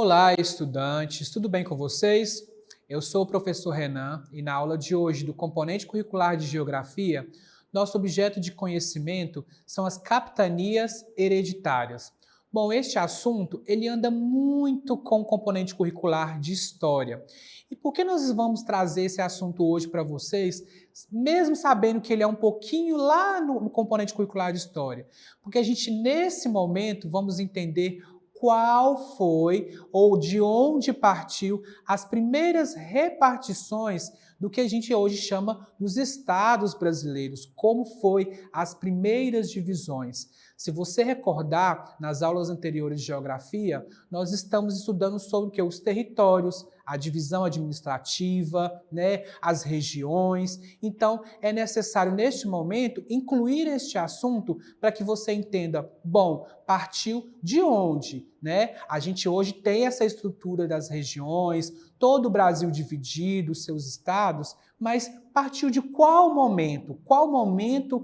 Olá, estudantes, tudo bem com vocês? Eu sou o professor Renan e na aula de hoje do componente curricular de Geografia, nosso objeto de conhecimento são as capitanias hereditárias. Bom, este assunto ele anda muito com o componente curricular de História. E por que nós vamos trazer esse assunto hoje para vocês, mesmo sabendo que ele é um pouquinho lá no componente curricular de História? Porque a gente, nesse momento, vamos entender qual foi ou de onde partiu as primeiras repartições do que a gente hoje chama dos estados brasileiros, como foi as primeiras divisões. Se você recordar, nas aulas anteriores de geografia, nós estamos estudando sobre o que? Os territórios, a divisão administrativa, né, as regiões. Então, é necessário, neste momento, incluir este assunto para que você entenda, bom, partiu de onde? Né? A gente hoje tem essa estrutura das regiões, todo o Brasil dividido, seus estados, mas partiu de qual momento? Qual momento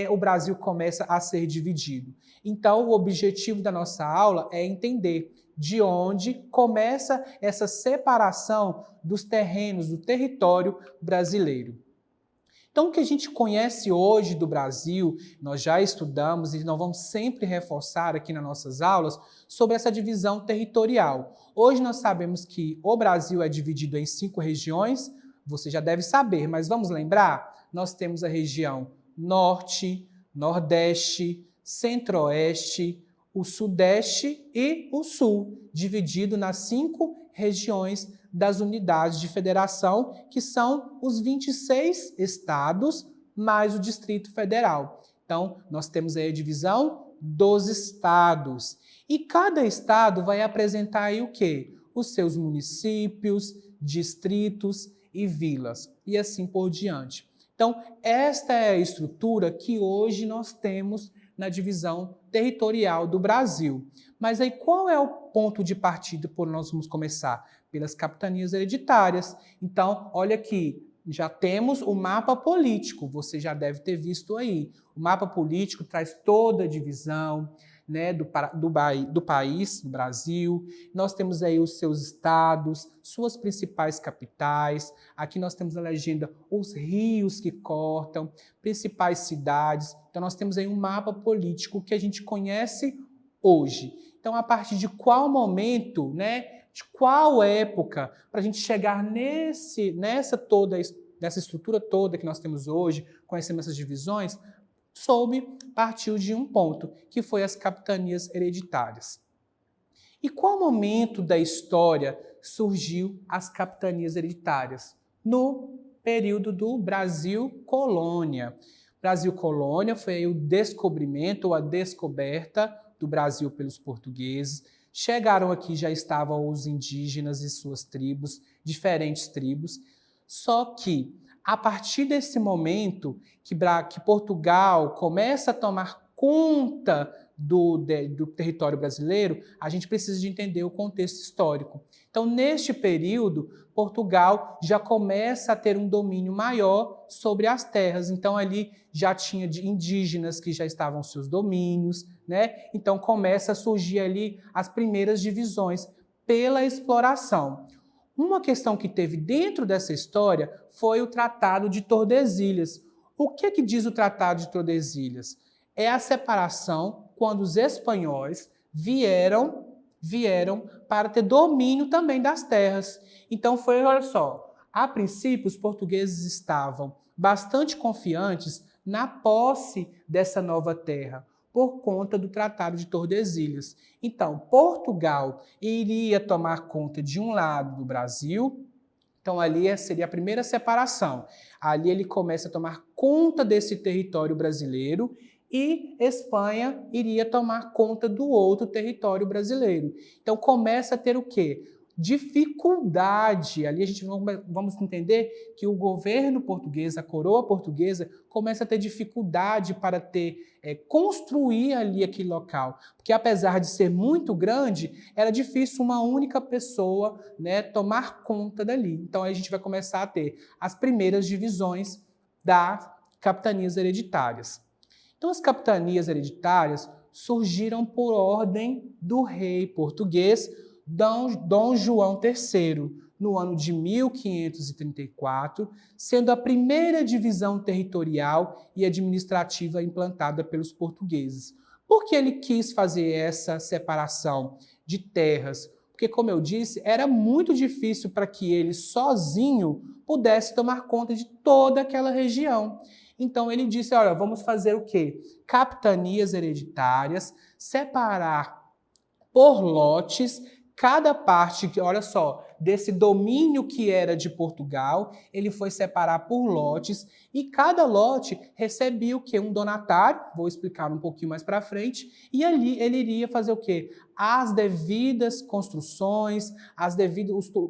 o Brasil começa a ser dividido? Então, o objetivo da nossa aula é entender de onde começa essa separação dos terrenos, do território brasileiro. Então, o que a gente conhece hoje do Brasil, nós já estudamos e nós vamos sempre reforçar aqui nas nossas aulas sobre essa divisão territorial. Hoje nós sabemos que o Brasil é dividido em 5 regiões, você já deve saber, mas vamos lembrar? Nós temos a região Norte, Nordeste, Centro-Oeste, o Sudeste e o Sul, dividido nas 5 regiões das unidades de federação, que são os 26 estados mais o Distrito Federal. Então, nós temos aí a divisão dos estados. E cada estado vai apresentar aí o quê? Os seus municípios, distritos e vilas, e assim por diante. Então, esta é a estrutura que hoje nós temos na divisão territorial do Brasil. Mas aí qual é o ponto de partida por onde nós vamos começar? Pelas capitanias hereditárias. Então, olha aqui, já temos o mapa político, você já deve ter visto aí. O mapa político traz toda a divisão, né, do país, do Brasil. Nós temos aí os seus estados, suas principais capitais. Aqui nós temos na legenda os rios que cortam, principais cidades. Então nós temos aí um mapa político que a gente conhece hoje. Então a partir de qual momento, né, de qual época, para a gente chegar nessa estrutura toda que nós temos hoje, conhecemos essas divisões, partiu de um ponto, que foi as capitanias hereditárias. E qual momento da história surgiu as capitanias hereditárias? No período do Brasil Colônia. Brasil Colônia foi aí o descobrimento ou a descoberta do Brasil pelos portugueses. Chegaram aqui, já estavam os indígenas e suas tribos, diferentes tribos, só que a partir desse momento que Portugal começa a tomar conta do território brasileiro, a gente precisa de entender o contexto histórico. Então, neste período, Portugal já começa a ter um domínio maior sobre as terras. Então, ali já tinha indígenas que já estavam seus domínios, né? Então, começa a surgir ali as primeiras divisões pela exploração. Uma questão que teve dentro dessa história foi o Tratado de Tordesilhas. O que diz o Tratado de Tordesilhas? É a separação quando os espanhóis vieram para ter domínio também das terras. Então foi, olha só, a princípio os portugueses estavam bastante confiantes na posse dessa nova terra, por conta do Tratado de Tordesilhas. Então, Portugal iria tomar conta de um lado do Brasil, então ali seria a primeira separação. Ali ele começa a tomar conta desse território brasileiro e Espanha iria tomar conta do outro território brasileiro. Então começa a ter o quê? Dificuldade. Ali a gente vamos entender que o governo português, a coroa portuguesa, começa a ter dificuldade para construir ali aquele local. Porque apesar de ser muito grande, era difícil uma única pessoa, né, tomar conta dali. Então aí a gente vai começar a ter as primeiras divisões das capitanias hereditárias. Então as capitanias hereditárias surgiram por ordem do rei português Dom João III, no ano de 1534, sendo a primeira divisão territorial e administrativa implantada pelos portugueses. Por que ele quis fazer essa separação de terras? Porque, como eu disse, era muito difícil para que ele sozinho pudesse tomar conta de toda aquela região. Então ele disse, olha, vamos fazer o quê? Capitanias hereditárias, separar por lotes, cada parte, olha só, desse domínio que era de Portugal, ele foi separar por lotes e cada lote recebia o quê? Um donatário, vou explicar um pouquinho mais para frente, e ali ele iria fazer o quê? As devidas construções,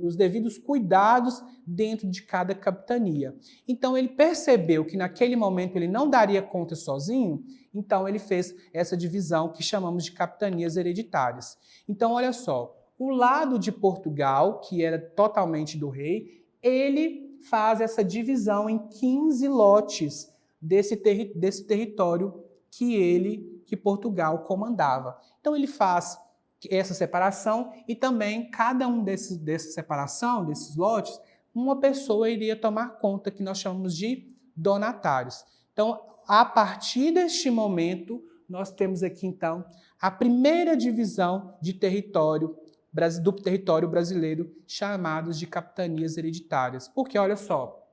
os devidos cuidados dentro de cada capitania. Então ele percebeu que naquele momento ele não daria conta sozinho, então ele fez essa divisão que chamamos de capitanias hereditárias. Então olha só, o lado de Portugal, que era totalmente do rei, ele faz essa divisão em 15 lotes desse território que Portugal comandava. Então ele faz essa separação e também cada um dessa separação, desses lotes, uma pessoa iria tomar conta, que nós chamamos de donatários. Então, a partir deste momento, nós temos aqui então a primeira divisão de do território brasileiro, chamados de capitanias hereditárias. Porque, olha só,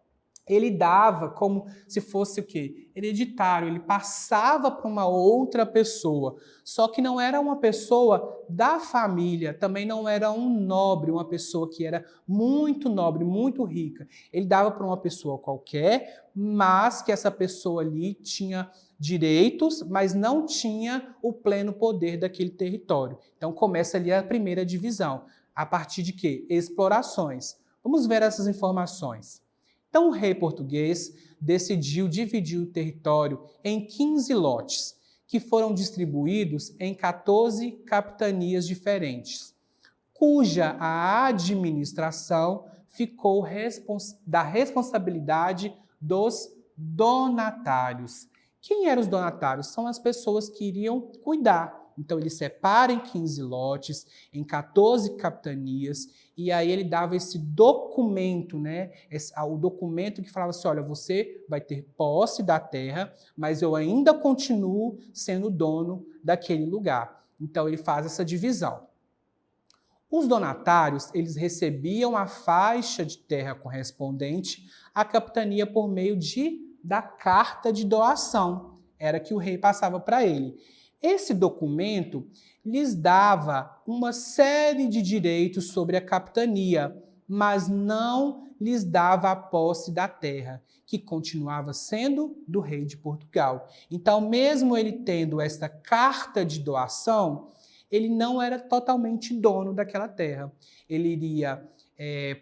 ele dava como se fosse o quê? Hereditário, ele passava para uma outra pessoa. Só que não era uma pessoa da família, também não era um nobre, uma pessoa que era muito nobre, muito rica. Ele dava para uma pessoa qualquer, mas que essa pessoa ali tinha direitos, mas não tinha o pleno poder daquele território. Então começa ali a primeira divisão. A partir de quê? Explorações. Vamos ver essas informações. Então o rei português decidiu dividir o território em 15 lotes, que foram distribuídos em 14 capitanias diferentes, cuja a administração ficou da responsabilidade dos donatários. Quem eram os donatários? São as pessoas que iriam cuidar. Então ele separa em 15 lotes, em 14 capitanias, e aí ele dava esse documento, né? O documento que falava assim, olha, você vai ter posse da terra, mas eu ainda continuo sendo dono daquele lugar. Então ele faz essa divisão. Os donatários, eles recebiam a faixa de terra correspondente à capitania por meio da carta de doação. Era que o rei passava para ele. Esse documento lhes dava uma série de direitos sobre a capitania, mas não lhes dava a posse da terra, que continuava sendo do rei de Portugal. Então, mesmo ele tendo esta carta de doação, ele não era totalmente dono daquela terra. Ele iria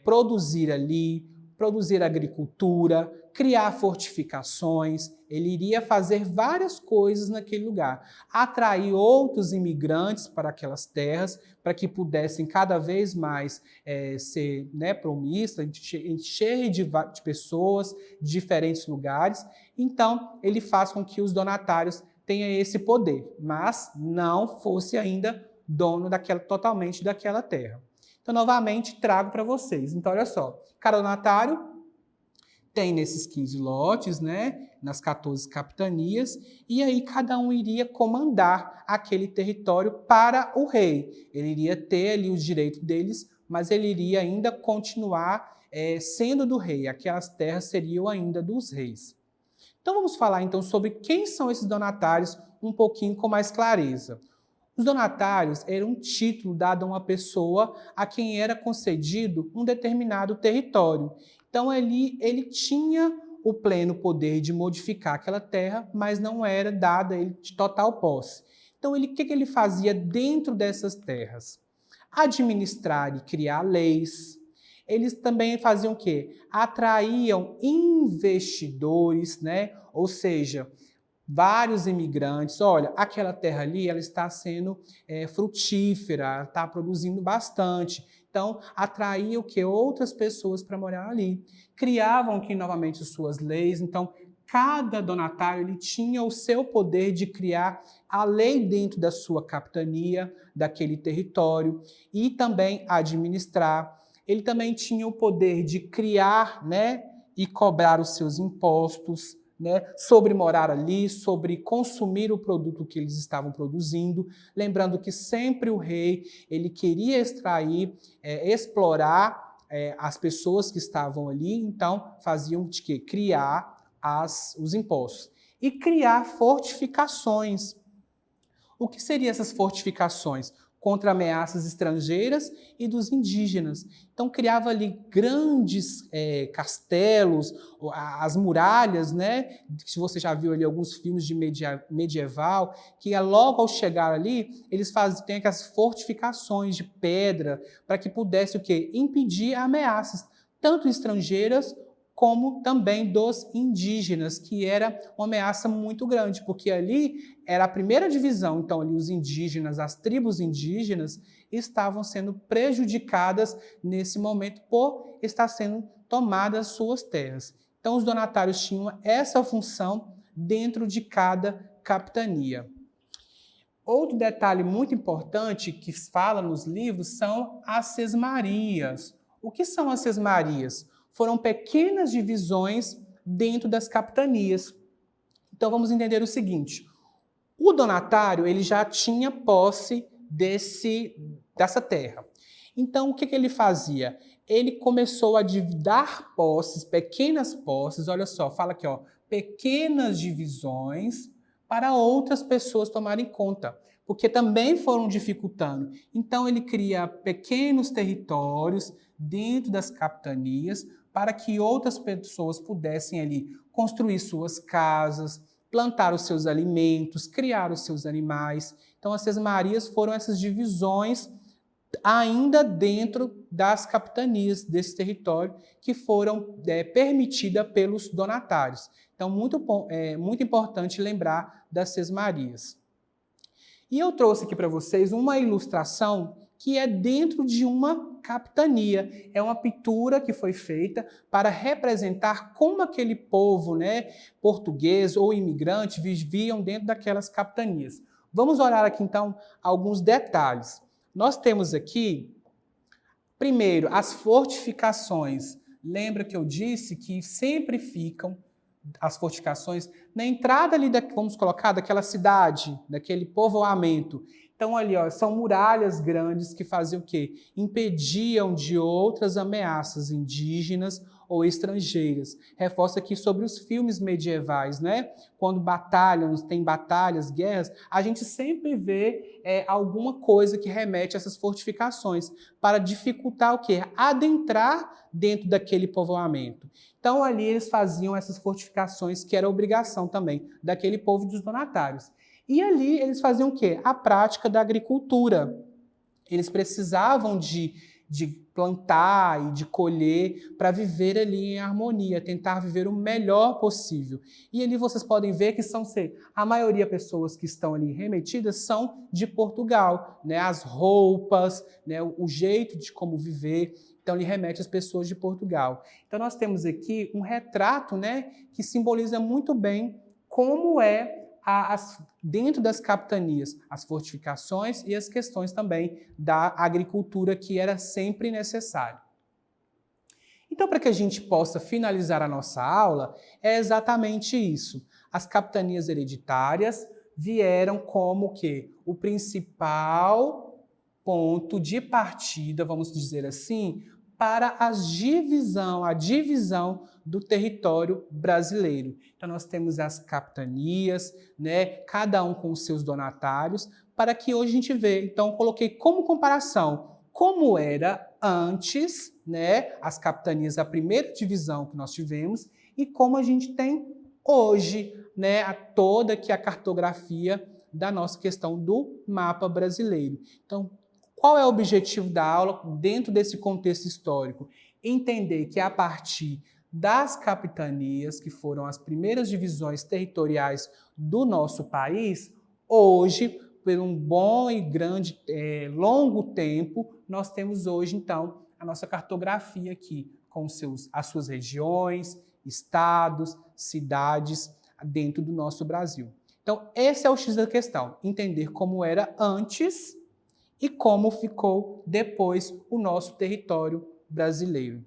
produzir ali, produzir agricultura, criar fortificações, ele iria fazer várias coisas naquele lugar, atrair outros imigrantes para aquelas terras, para que pudessem cada vez mais ser promíscuros, encher de pessoas de diferentes lugares. Então, ele faz com que os donatários tenham esse poder, mas não fosse ainda dono totalmente daquela terra. Então, novamente, trago para vocês. Então, olha só, cada donatário tem nesses 15 lotes, né, nas 14 capitanias, e aí cada um iria comandar aquele território para o rei. Ele iria ter ali os direitos deles, mas ele iria ainda continuar sendo do rei. Aquelas terras seriam ainda dos reis. Então vamos falar então sobre quem são esses donatários um pouquinho com mais clareza. Os donatários eram um título dado a uma pessoa a quem era concedido um determinado território. Então ele tinha o pleno poder de modificar aquela terra, mas não era dada a ele de total posse. Então o que ele fazia dentro dessas terras? Administrar e criar leis. Eles também faziam o quê? Atraíam investidores, né? Ou seja, vários imigrantes. Olha, aquela terra ali, ela está sendo frutífera, ela está produzindo bastante. Então, atraía o quê? Outras pessoas para morar ali. Criavam aqui novamente suas leis. Então, cada donatário ele tinha o seu poder de criar a lei dentro da sua capitania, daquele território, e também administrar. Ele também tinha o poder de criar, né, e cobrar os seus impostos, né, sobre morar ali, sobre consumir o produto que eles estavam produzindo. Lembrando que sempre o rei ele queria extrair, explorar as pessoas que estavam ali, então faziam de quê? Criar os impostos. E criar fortificações. O que seriam essas fortificações? Contra ameaças estrangeiras e dos indígenas. Então criava ali grandes castelos, as muralhas, né? Se você já viu ali alguns filmes de medieval, que logo ao chegar ali, eles têm aquelas fortificações de pedra para que pudesse o quê? Impedir ameaças, tanto estrangeiras como também dos indígenas, que era uma ameaça muito grande, porque ali era a primeira divisão, então ali os indígenas, as tribos indígenas, estavam sendo prejudicadas nesse momento por estar sendo tomadas suas terras. Então os donatários tinham essa função dentro de cada capitania. Outro detalhe muito importante que fala nos livros são as sesmarias. O que são as sesmarias? Foram pequenas divisões dentro das capitanias. Então vamos entender o seguinte: o donatário ele já tinha posse dessa terra. Então o que ele fazia? Ele começou a dar posses, pequenas posses, olha só, fala aqui, ó, pequenas divisões para outras pessoas tomarem conta, porque também foram dificultando. Então ele cria pequenos territórios dentro das capitanias para que outras pessoas pudessem ali construir suas casas, plantar os seus alimentos, criar os seus animais. Então as sesmarias foram essas divisões ainda dentro das capitanias desse território que foram permitidas pelos donatários. Então muito importante lembrar das sesmarias. E eu trouxe aqui para vocês uma ilustração que é dentro de uma capitania. É uma pintura que foi feita para representar como aquele povo, né, português ou imigrante viviam dentro daquelas capitanias. Vamos olhar aqui então alguns detalhes. Nós temos aqui, primeiro, as fortificações. Lembra que eu disse que sempre ficam as fortificações na entrada ali, vamos colocar, daquela cidade, daquele povoamento. Então ali, ó, são muralhas grandes que faziam o quê? Impediam de outras ameaças indígenas ou estrangeiras. Reforça aqui sobre os filmes medievais, né? Quando tem batalhas, guerras, a gente sempre vê alguma coisa que remete a essas fortificações para dificultar o quê? Adentrar dentro daquele povoamento. Então ali eles faziam essas fortificações que era obrigação também daquele povo dos donatários. E ali eles faziam o quê? A prática da agricultura. Eles precisavam de plantar e de colher para viver ali em harmonia, tentar viver o melhor possível. E ali vocês podem ver que a maioria das pessoas que estão ali remetidas são de Portugal, né? As roupas, né? O jeito de como viver. Então, ele remete às pessoas de Portugal. Então, nós temos aqui um retrato, né, que simboliza muito bem como dentro das capitanias, as fortificações e as questões também da agricultura que era sempre necessário. Então, para que a gente possa finalizar a nossa aula, é exatamente isso. As capitanias hereditárias vieram como o principal ponto de partida, vamos dizer assim, para a divisão do território brasileiro. Então nós temos as capitanias, né, cada um com os seus donatários, para que hoje a gente veja. Então coloquei como comparação como era antes, né, as capitanias, a primeira divisão que nós tivemos, e como a gente tem hoje, né, toda aqui a cartografia da nossa questão do mapa brasileiro. Então, qual é o objetivo da aula dentro desse contexto histórico? Entender que a partir das capitanias, que foram as primeiras divisões territoriais do nosso país, hoje, por um bom e grande, longo tempo, nós temos hoje, então, a nossa cartografia aqui, com as suas regiões estados, cidades dentro do nosso Brasil. Então, esse é o X da questão, entender como era antes e como ficou depois o nosso território brasileiro.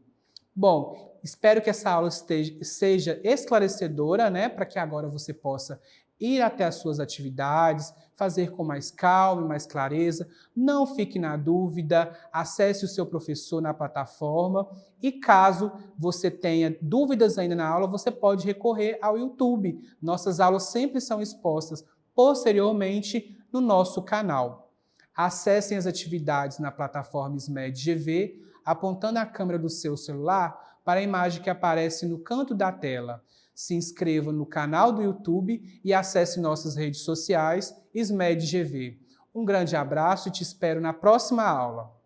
Bom, espero que essa aula seja esclarecedora, né, para que agora você possa ir até as suas atividades, fazer com mais calma e mais clareza. Não fique na dúvida, acesse o seu professor na plataforma e caso você tenha dúvidas ainda na aula, você pode recorrer ao YouTube. Nossas aulas sempre são expostas posteriormente no nosso canal. Acessem as atividades na plataforma SMED GV, apontando a câmera do seu celular para a imagem que aparece no canto da tela. Se inscreva no canal do YouTube e acesse nossas redes sociais SMED GV. Um grande abraço e te espero na próxima aula.